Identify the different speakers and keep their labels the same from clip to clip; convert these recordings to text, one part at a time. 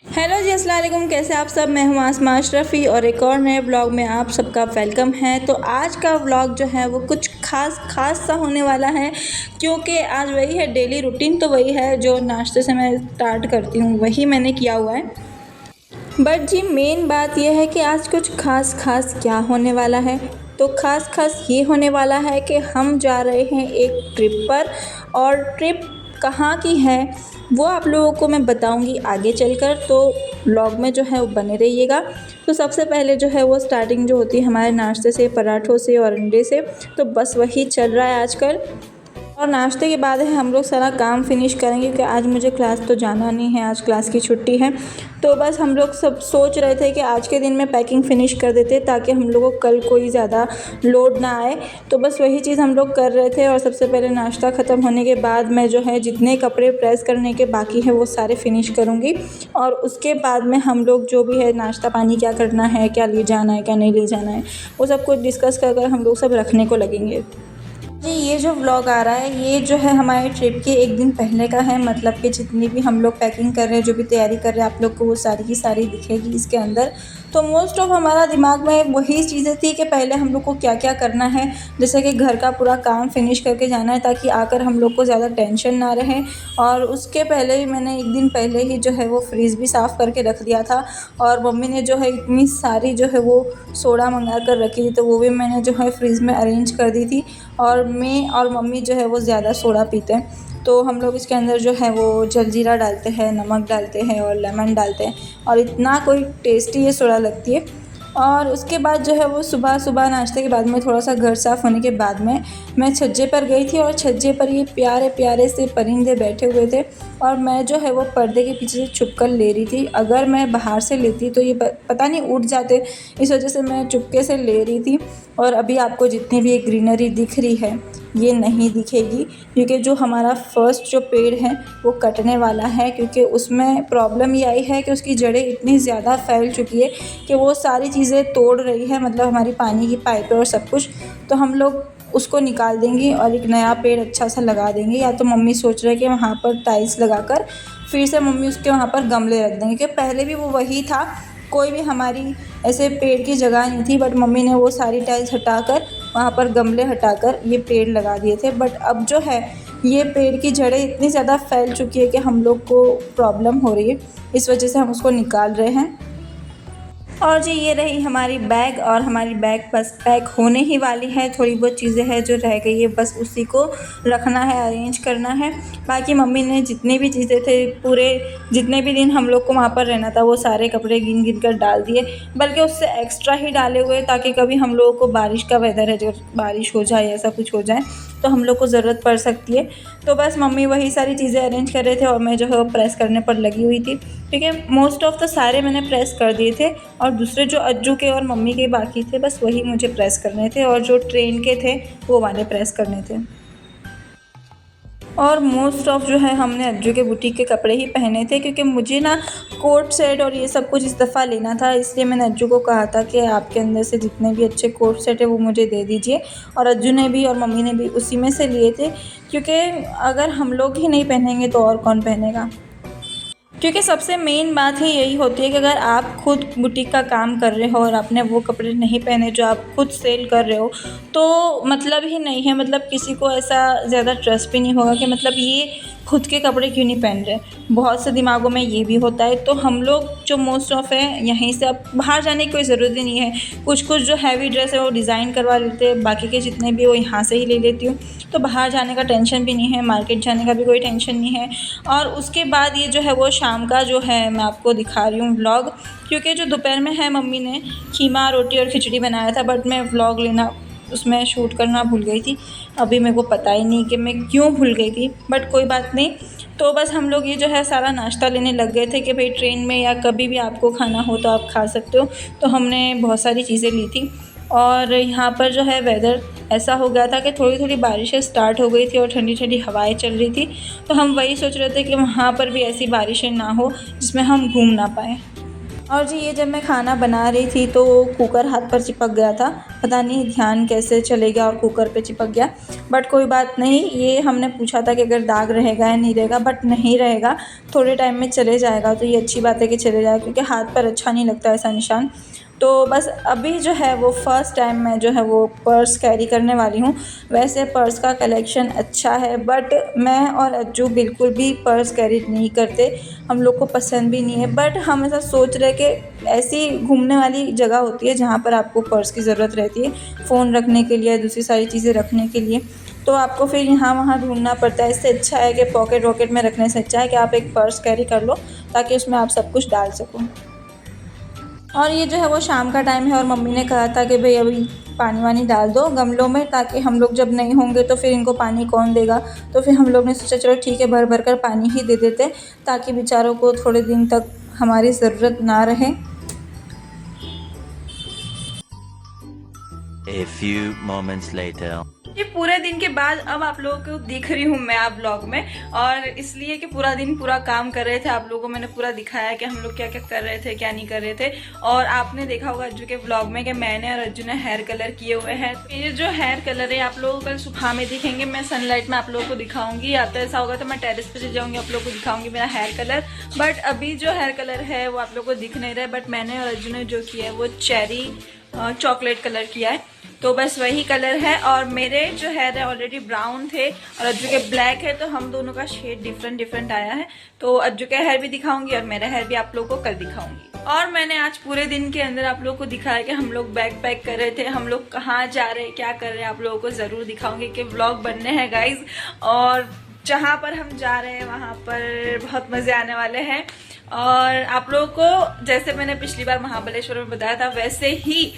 Speaker 1: Hello जी, अस्सलाम वालेकुम। कैसे आप सब? मैं हूँ आसमा अशरफ़ी और एक और नए ब्लॉग में आप सबका वेलकम है। तो आज का ब्लॉग जो है वो कुछ खास सा होने वाला है, क्योंकि आज वही है डेली रूटीन। तो वही है जो नाश्ते से मैं स्टार्ट करती हूँ, वही मैंने किया हुआ है। बट जी मेन बात यह है कि आज कुछ खास क्या होने वाला है। तो खास ये होने वाला है कि हम जा रहे हैं एक ट्रिप पर, और ट्रिप कहाँ की है वो आप लोगों को मैं बताऊंगी आगे चलकर। तो व्लॉग में जो है वो बने रहिएगा। तो सबसे पहले जो है वो स्टार्टिंग जो होती है हमारे नाश्ते से, पराठों से और अंडे से। तो बस वही चल रहा है आजकल। और नाश्ते के बाद है हम लोग सारा काम फिनिश करेंगे, क्योंकि आज मुझे क्लास तो जाना नहीं है, आज क्लास की छुट्टी है। तो बस हम लोग सब सोच रहे थे कि आज के दिन में पैकिंग फ़िनिश कर देते, ताकि हम लोगों को कल कोई ज़्यादा लोड ना आए। तो बस वही चीज़ हम लोग कर रहे थे। और सबसे पहले नाश्ता ख़त्म होने के बाद मैं जो है जितने कपड़े प्रेस करने के बाकी हैं वो सारे फिनिश करूँगी। और उसके बाद में हम लोग जो भी है नाश्ता पानी क्या करना है, क्या ले जाना है क्या नहीं ले जाना है, वो सब कुछ डिस्कस कर कर हम लोग सब रखने को लगेंगे। जी ये जो व्लॉग आ रहा है ये जो है हमारे ट्रिप के एक दिन पहले का है। मतलब कि जितनी भी हम लोग पैकिंग कर रहे हैं, जो भी तैयारी कर रहे हैं, आप लोग को वो सारी की सारी दिखेगी इसके अंदर। तो मोस्ट ऑफ हमारा दिमाग में वही चीज़ें थी कि पहले हम लोग को क्या क्या करना है। जैसे कि घर का पूरा काम फिनिश करके जाना है, ताकि आकर हम लोग को ज़्यादा टेंशन ना रहे। और उसके पहले भी मैंने एक दिन पहले ही जो है वो फ्रिज भी साफ़ करके रख दिया था। और मम्मी ने जो है इतनी सारी जो है वो सोडा मंगा कर रखी थी, तो वो भी मैंने जो है फ्रिज में अरेंज कर दी थी। और मैं और मम्मी जो है वो ज़्यादा सोडा पीते हैं, तो हम लोग इसके अंदर जो है वो जलजीरा डालते हैं, नमक डालते हैं और लेमन डालते हैं। और इतना कोई टेस्टी ये सोडा लगती है। और उसके बाद जो है वो सुबह सुबह नाश्ते के बाद में थोड़ा सा घर साफ़ होने के बाद में मैं छज्जे पर गई थी। और छज्जे पर ये प्यारे प्यारे से परिंदे बैठे हुए थे, और मैं जो है वो पर्दे के पीछे से छुप कर ले रही थी। अगर मैं बाहर से लेती तो ये पता नहीं उड़ जाते, इस वजह से मैं चुपके से ले रही थी। और अभी आपको जितनी भी ये ग्रीनरी दिख रही है ये नहीं दिखेगी, क्योंकि जो हमारा फर्स्ट जो पेड़ है वो कटने वाला है। क्योंकि उसमें प्रॉब्लम ये आई है कि उसकी जड़ें इतनी ज़्यादा फैल चुकी है कि वो सारी चीज़ें तोड़ रही है, मतलब हमारी पानी की पाइपें और सब कुछ। तो हम लोग उसको निकाल देंगे और एक नया पेड़ अच्छा सा लगा देंगे। या तो मम्मी सोच रहे हैं कि वहाँ पर टाइल्स लगाकर फिर से मम्मी उसके वहाँ पर गमले रख देंगे, क्योंकि पहले भी वो वही था, कोई भी हमारी ऐसे पेड़ की जगह नहीं थी। बट मम्मी ने वो सारी टाइल्स हटाकर वहाँ पर गमले हटाकर ये पेड़ लगा दिए थे। बट अब जो है ये पेड़ की जड़ें इतनी ज़्यादा फैल चुकी है कि हम लोग को प्रॉब्लम हो रही है, इस वजह से हम उसको निकाल रहे हैं। और जी ये रही हमारी बैग, और हमारी बैग बस पैक होने ही वाली है। थोड़ी बहुत चीज़ें हैं जो रह गई है, बस उसी को रखना है, अरेंज करना है। बाकी मम्मी ने जितनी भी चीज़ें थे पूरे जितने भी दिन हम लोग को वहाँ पर रहना था वो सारे कपड़े गिन गिन कर डाल दिए, बल्कि उससे एक्स्ट्रा ही डाले हुए, ताकि कभी हम लोगों को बारिश का वेदर है, जो बारिश हो जाए ऐसा कुछ हो जाए तो हम लोग को ज़रूरत पड़ सकती है। तो बस मम्मी वही सारी चीज़ें अरेंज कर रहे थे और मैं जो है वो प्रेस करने पर लगी हुई थी। ठीक है, मोस्ट ऑफ़ तो सारे मैंने प्रेस कर दिए थे, और दूसरे जो अज्जू के और मम्मी के बाकी थे बस वही मुझे प्रेस करने थे, और जो ट्रेन के थे वो वाले प्रेस करने थे। और मोस्ट ऑफ जो है हमने अज्जू के बुटीक के कपड़े ही पहने थे, क्योंकि मुझे ना कोट सेट और ये सब कुछ इस दफ़ा लेना था। इसलिए मैंने अज्जू को कहा था कि आपके अंदर से जितने भी अच्छे कोट सेट है वो मुझे दे दीजिए। और अज्जू ने भी और मम्मी ने भी उसी में से लिए थे, क्योंकि अगर हम लोग ही नहीं पहनेंगे तो और कौन पहनेगा। क्योंकि सबसे मेन बात ही यही होती है कि अगर आप खुद बुटीक का काम कर रहे हो और आपने वो कपड़े नहीं पहने जो आप खुद सेल कर रहे हो, तो मतलब ही नहीं है। मतलब किसी को ऐसा ज़्यादा ट्रस्ट भी नहीं होगा कि मतलब ये खुद के कपड़े क्यों नहीं पहन रहे। बहुत से दिमागों में ये भी होता है। तो हम लोग जो मोस्ट ऑफ है यहीं से, अब बाहर जाने की कोई ज़रूरत ही नहीं है। कुछ कुछ जो हैवी ड्रेस है वो डिज़ाइन करवा लेते हैं, बाकी के जितने भी वो यहाँ से ही ले लेती हूँ। तो बाहर जाने का टेंशन भी नहीं है, मार्केट जाने का भी कोई टेंशन नहीं है। और उसके बाद ये जो है वो शाम का जो है मैं आपको दिखा रही हूँ व्लॉग, क्योंकि जो दोपहर में है मम्मी ने खीमा रोटी और खिचड़ी बनाया था, बट मैं व्लॉग लेना उसमें शूट करना भूल गई थी। अभी मेरे को पता ही नहीं कि मैं क्यों भूल गई थी, बट कोई बात नहीं। तो बस हम लोग ये जो है सारा नाश्ता लेने लग गए थे कि भाई ट्रेन में या कभी भी आपको खाना हो तो आप खा सकते हो। तो हमने बहुत सारी चीज़ें ली थी। और यहाँ पर जो है वेदर ऐसा हो गया था कि थोड़ी थोड़ी बारिशें स्टार्ट हो गई थी और ठंडी ठंडी हवाएं चल रही थी। तो हम वही सोच रहे थे कि वहाँ पर भी ऐसी बारिशें ना हो जिसमें हम घूम ना पाएँ। और जी ये जब मैं खाना बना रही थी तो कुकर हाथ पर चिपक गया था, पता नहीं ध्यान कैसे चले गया और कुकर पे चिपक गया। बट कोई बात नहीं, ये हमने पूछा था कि अगर दाग रहेगा या नहीं रहेगा, बट नहीं रहेगा, थोड़े टाइम में चले जाएगा। तो ये अच्छी बात है कि चले जाएगा, क्योंकि हाथ पर अच्छा नहीं लगता ऐसा निशान। तो बस अभी जो है वो फ़र्स्ट टाइम मैं जो है वो पर्स कैरी करने वाली हूँ। वैसे पर्स का कलेक्शन अच्छा है, बट मैं और अज्जू बिल्कुल भी पर्स कैरी नहीं करते, हम लोग को पसंद भी नहीं है। बट हम ऐसा सोच रहे कि ऐसी घूमने वाली जगह होती है जहाँ पर आपको पर्स की ज़रूरत रहती है, फ़ोन रखने के लिए, दूसरी सारी चीज़ें रखने के लिए, तो आपको फिर यहाँ वहाँ ढूंढना पड़ता है। इससे अच्छा है कि पॉकेट वॉकेट में रखने से अच्छा है कि आप एक पर्स कैरी कर लो, ताकि उसमें आप सब कुछ डाल सको। और ये जो है वो शाम का टाइम है, और मम्मी ने कहा था कि भाई अभी पानी वानी डाल दो गमलों में, ताकि हम लोग जब नहीं होंगे तो फिर इनको पानी कौन देगा। तो फिर हम लोग ने सोचा चलो ठीक है, भर भर कर पानी ही दे देते, ताकि बेचारों को थोड़े दिन तक हमारी ज़रूरत ना रहे।
Speaker 2: A few moments later.
Speaker 1: ये पूरे दिन के बाद अब आप लोगों को दिख रही हूँ मैं आप ब्लॉग में, और इसलिए कि पूरा दिन पूरा काम कर रहे थे, आप लोगों को मैंने पूरा दिखाया कि हम लोग क्या क्या कर रहे थे, क्या नहीं कर रहे थे। और आपने देखा होगा अज्जू के ब्लॉग में कि मैंने और अज्जू ने हेयर कलर किए हुए हैं। ये जो हेयर कलर है आप लोगों को कल सुबह में दिखेंगे, मैं सनलाइट में आप लोगों को दिखाऊंगी, या तो ऐसा होगा तो मैं टेरेस पे चले जाऊंगी, आप लोगों को दिखाऊंगी मेरा हेयर कलर। बट अभी जो हेयर कलर है वो आप लोगों को दिख नहीं रहा है, बट मैंने और अज्जू ने जो किया है वो चेरी चॉकलेट कलर किया है, तो बस वही कलर है। और मेरे जो हेयर है ऑलरेडी ब्राउन थे और अज्जू के ब्लैक है, तो हम दोनों का शेड डिफरेंट आया है। तो अज्जू का हेयर भी दिखाऊंगी और मेरा हेयर भी आप लोगों को कल दिखाऊंगी। और मैंने आज पूरे दिन के अंदर आप लोगों को दिखाया कि हम लोग बैग पैक कर रहे थे, हम लोग कहाँ जा रहे हैं, क्या कर रहे हैं, आप लोगों को जरूर दिखाऊंगी कि व्लॉग बनने हैं गाइज। और जहाँ पर हम जा रहे हैं वहाँ पर बहुत मजे आने वाले हैं। और आप लोगों को जैसे मैंने पिछली बार महाबलेश्वर में बताया था, वैसे ही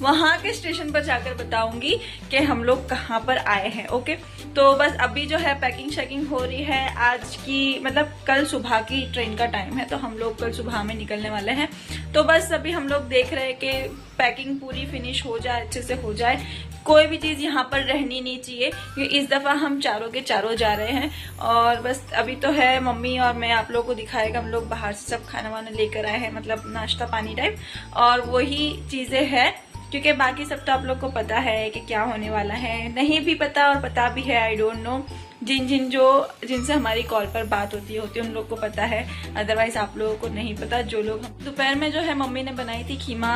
Speaker 1: वहां के स्टेशन पर जाकर बताऊंगी कि हम लोग कहाँ पर आए हैं। ओके, तो बस अभी जो है पैकिंग शैकिंग हो रही है आज की, मतलब कल सुबह की ट्रेन का टाइम है, तो हम लोग कल सुबह में निकलने वाले हैं। तो बस अभी हम लोग देख रहे हैं कि पैकिंग पूरी फिनिश हो जाए, अच्छे से हो जाए, कोई भी चीज यहाँ पर रहनी नहीं चाहिए, क्योंकि इस दफा हम चारों के चारों जा रहे हैं। और बस अभी तो है मम्मी और मैं आप लोगों को दिखाएगा, हम लोग बाहर से सब खाना वाना लेकर आए हैं, मतलब नाश्ता पानी टाइप, और वही चीजें हैं, क्योंकि बाकी सब तो आप लोग को पता है कि क्या होने वाला है, नहीं भी पता और पता भी है, आई डोंट नो। जिनसे हमारी कॉल पर बात होती है उन लोग को पता है, अदरवाइज आप लोगों को नहीं पता। जो लोग दोपहर में जो है मम्मी ने बनाई थी खीमा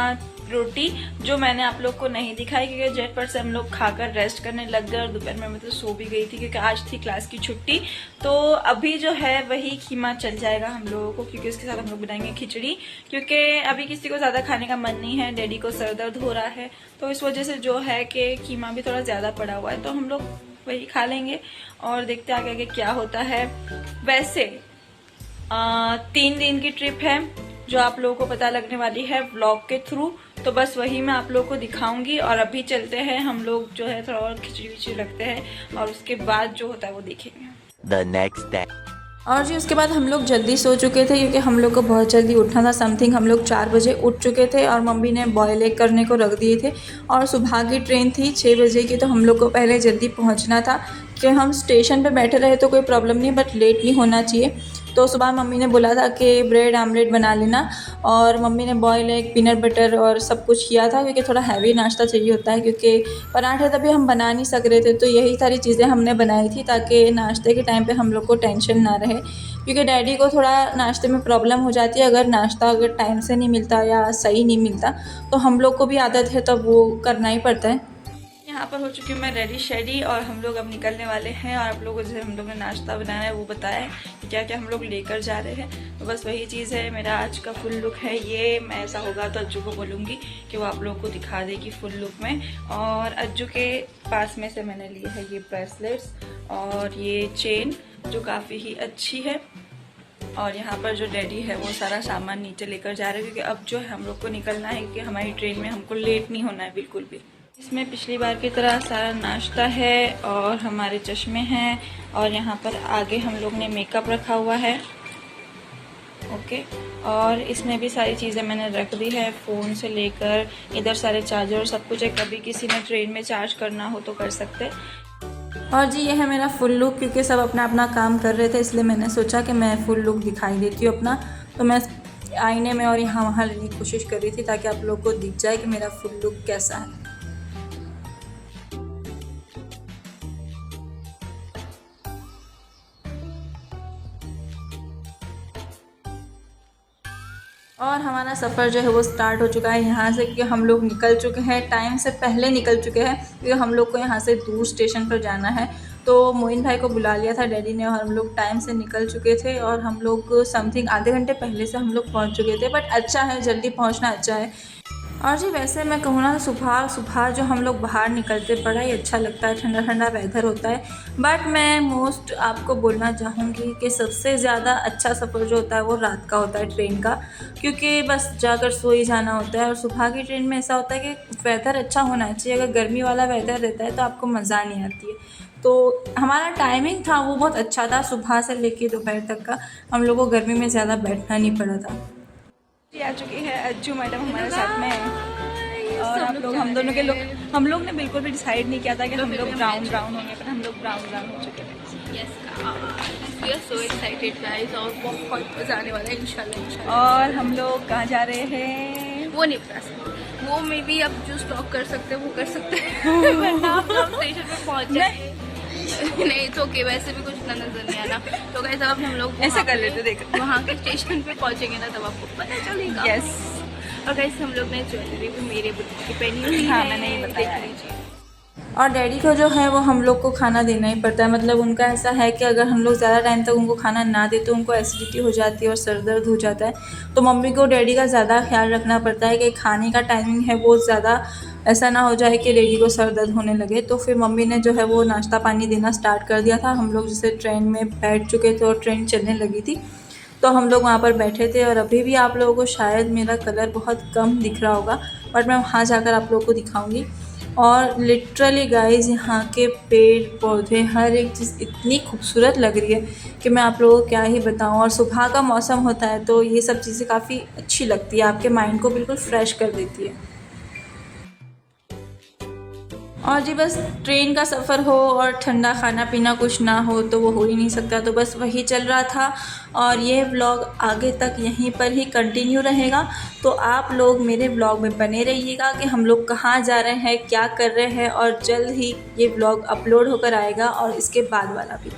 Speaker 1: रोटी, जो मैंने आप लोग को नहीं दिखाई, क्योंकि झटपट से हम लोग खाकर रेस्ट करने लग गए, और दोपहर में मैं तो सो भी गई थी क्योंकि आज थी क्लास की छुट्टी। तो अभी जो है वही खीमा चल जाएगा हम लोगों को, क्योंकि उसके साथ हम लोग बनाएंगे खिचड़ी, क्योंकि अभी किसी को ज्यादा खाने का मन नहीं है, डैडी को सर दर्द हो रहा है, तो इस वजह से जो है कि खीमा भी थोड़ा ज्यादा पड़ा हुआ है, तो हम लोग वही खा लेंगे और देखते आगे आगे क्या होता है। वैसे 3 दिन की ट्रिप है जो आप लोगों को पता लगने वाली है व्लॉग के थ्रू, तो बस वही मैं आप लोगों को दिखाऊंगी। और अभी चलते हैं हम लोग जो है थोड़ा और खिचड़ी विचड़ी रखते हैं, और उसके बाद जो होता है वो देखेंगे।
Speaker 2: The next day.
Speaker 1: और जी उसके बाद हम लोग जल्दी सो चुके थे, क्योंकि हम लोग को बहुत जल्दी उठना था। समथिंग हम लोग 4 बजे उठ चुके थे, और मम्मी ने बॉयल एग करने को रख दिए थे, और सुबह की ट्रेन थी 6 बजे की, तो हम लोग को पहले जल्दी पहुंचना था कि हम स्टेशन पे बैठे रहे तो कोई प्रॉब्लम नहीं, बट लेट नहीं होना चाहिए। तो सुबह मम्मी ने बोला था कि ब्रेड आमलेट बना लेना, और मम्मी ने बॉयल एग, पीनट बटर और सब कुछ किया था, क्योंकि थोड़ा हैवी नाश्ता चाहिए होता है, क्योंकि पराठे तभी हम बना नहीं सक रहे थे। तो यही सारी चीज़ें हमने बनाई थी, ताकि नाश्ते के टाइम पे हम लोग को टेंशन ना रहे, क्योंकि डैडी को थोड़ा नाश्ते में प्रॉब्लम हो जाती है, अगर नाश्ता अगर टाइम से नहीं मिलता या सही नहीं मिलता, तो हम लोग को भी आदत है, तब वो करना ही पड़ता है। यहाँ पर हो चुकी हूँ मैं रेडी शेडी, और हम लोग अब निकलने वाले हैं। और आप लोगों को जैसे हम लोग ने नाश्ता बनाया है वो बताया है कि क्या क्या हम लोग लेकर जा रहे हैं, तो बस वही चीज़ है। मेरा आज का फुल लुक है ये, मैं ऐसा होगा तो अज्जू को बोलूँगी कि वो आप लोगों को दिखा देगी फुल लुक में। और अज्जू के पास में से मैंने लिए है ये ब्रेसलेट्स और ये चेन, जो काफ़ी ही अच्छी है। और यहाँ पर जो डैडी है वो सारा सामान नीचे लेकर जा रहे हैं, क्योंकि अब जो है हम लोग को निकलना है, क्योंकि हमारी ट्रेन में हमको लेट नहीं होना है बिल्कुल भी। इसमें पिछली बार की तरह सारा नाश्ता है, और हमारे चश्मे हैं, और यहाँ पर आगे हम लोग ने मेकअप रखा हुआ है। ओके, और इसमें भी सारी चीज़ें मैंने रख दी है, फ़ोन से लेकर इधर सारे चार्जर और सब कुछ है, कभी किसी ने ट्रेन में चार्ज करना हो तो कर सकते। और जी ये है मेरा फुल लुक, क्योंकि सब अपना अपना काम कर रहे थे, इसलिए मैंने सोचा कि मैं फुल लुक दिखाई देती हूँ अपना। तो मैं आईने में और यहाँ वहाँ लेने की कोशिश कर रही थी, ताकि आप लोग को दिख जाए कि मेरा फुल लुक कैसा है। और हमारा सफ़र जो है वो स्टार्ट हो चुका है यहाँ से, क्योंकि हम लोग निकल चुके हैं, टाइम से पहले निकल चुके हैं, क्योंकि हम लोग को यहाँ से दूर स्टेशन पर जाना है। तो मोइन भाई को बुला लिया था डैडी ने और हम लोग टाइम से निकल चुके थे और हम लोग समथिंग आधे घंटे पहले से हम लोग पहुँच चुके थे। बट अच्छा है, जल्दी पहुँचना अच्छा है। और जी वैसे मैं कहूँ ना, सुबह सुबह जो हम लोग बाहर निकलते बड़ा ही अच्छा लगता है, ठंडा ठंडा वेदर होता है। बट मैं मोस्ट आपको बोलना चाहूँगी कि सबसे ज़्यादा अच्छा सफ़र जो होता है वो रात का होता है ट्रेन का, क्योंकि बस जाकर सो ही जाना होता है। और सुबह की ट्रेन में ऐसा होता है कि वेदर अच्छा होना चाहिए, अगर गर्मी वाला वेदर रहता है तो आपको मज़ा नहीं आती है। तो हमारा टाइमिंग था वो बहुत अच्छा था, सुबह से लेकर दोपहर तक का हम लोग को गर्मी में ज़्यादा बैठना नहीं पड़ा था। आ चुकी है अज्जू मैडम हमारे साथ में है। और आप लोग, हम लोग ने बिल्कुल भी डिसाइड नहीं किया था कि हम लोग ब्राउन होंगे, पर हम लोग ब्राउन हो चुके हैं।
Speaker 3: We are so excited guys, और बहुत मजा आने वाला है इंशाल्लाह।
Speaker 1: और हम लोग कहाँ जा रहे हैं
Speaker 3: वो नहीं बता सकते, वो मे बी अब जो स्टॉक कर सकते हैं वो कर सकते हैं वरना आप लोग स्टेशन पे पहुंच जाएंगे। नहीं तो ओके, वैसे भी कुछ नजर नहीं आना। तो गाइस अब हम लोग
Speaker 1: ऐसा कर लेते, देखो
Speaker 3: वहाँ के स्टेशन पे पहुंचेंगे ना तब आपको पता चलेगा।
Speaker 1: यस।
Speaker 3: और गाइस हम लोग ने ज्वेलरी भी मेरे बुद्ध की पहनी हुई
Speaker 1: हाँ,
Speaker 3: है,
Speaker 1: मैंने ये बताया
Speaker 3: देख लीजिए।
Speaker 1: और डैडी को जो है वो हम लोग को खाना देना ही पड़ता है। मतलब उनका ऐसा है कि अगर हम लोग ज़्यादा टाइम तक उनको खाना ना दे तो उनको एसिडिटी हो जाती है और सर दर्द हो जाता है। तो मम्मी को डैडी का ज़्यादा ख्याल रखना पड़ता है कि खाने का टाइमिंग है वो ज़्यादा ऐसा ना हो जाए कि डैडी को सर दर्द होने लगे। तो फिर मम्मी ने जो है वो नाश्ता पानी देना स्टार्ट कर दिया था। हम लोग जैसे ट्रेन में बैठ चुके थे और ट्रेन चलने लगी थी, तो हम लोग वहाँ पर बैठे थे। और अभी भी आप लोगों को शायद मेरा कलर बहुत कम दिख रहा होगा, बट मैं वहाँ जाकर आप लोगों को दिखाऊंगी। और लिटरली गाइस यहाँ के पेड़ पौधे हर एक चीज़ इतनी खूबसूरत लग रही है कि मैं आप लोगों को क्या ही बताऊँ। और सुबह का मौसम होता है तो ये सब चीज़ें काफ़ी अच्छी लगती है, आपके माइंड को बिल्कुल फ्रेश कर देती है। और जी बस ट्रेन का सफ़र हो और ठंडा खाना पीना कुछ ना हो तो वो हो ही नहीं सकता। तो बस वही चल रहा था और ये व्लॉग आगे तक यहीं पर ही कंटिन्यू रहेगा। तो आप लोग मेरे व्लॉग में बने रहिएगा कि हम लोग कहाँ जा रहे हैं, क्या कर रहे हैं। और जल्द ही ये व्लॉग अपलोड होकर आएगा और इसके बाद वाला भी।